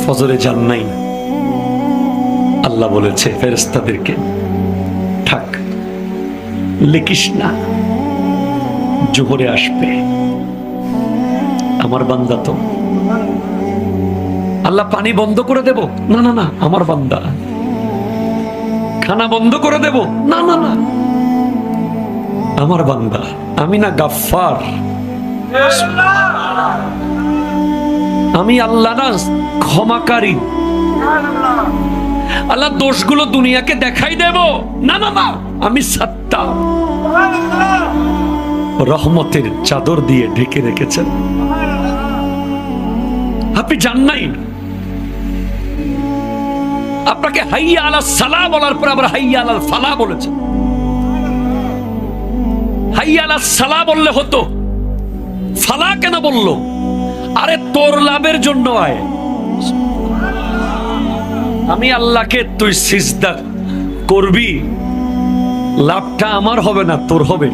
ফজরে যান নাই, আল্লাহ বলেছে ফেরেশতাদেরকে, থাক, লিখিস না, জোহরে আসবে। আমার বান্দা তো। আল্লাহ পানি বন্ধ করে দেব? না না না, আমার বান্দা। খানা বন্ধ করে দেব? না না না, আমার বান্দা। আমি না গাফফার, আমি আল্লাহ না ক্ষমাকারী। আল্লাহ দোষগুলো দুনিয়াকে দেখাই দেব? না না না, আমি সাত্তার। রহমতের চাদর দিয়ে ঢেকে রেখেছেন। আপনি জান নাই, আপনাকে হাইয়া আলা সালাহ বলার পর আবার হাইয়া আলাল ফালাহ বলেছেন। হাইয়া আলা সালাহ বললে হতো, ফালাহ কেন বললো? আরে তোর লাভের জন্য আয়। আমি আল্লাহকে তুই সিজদা করবি, লাভটা আমার হবে না, তোর হবে।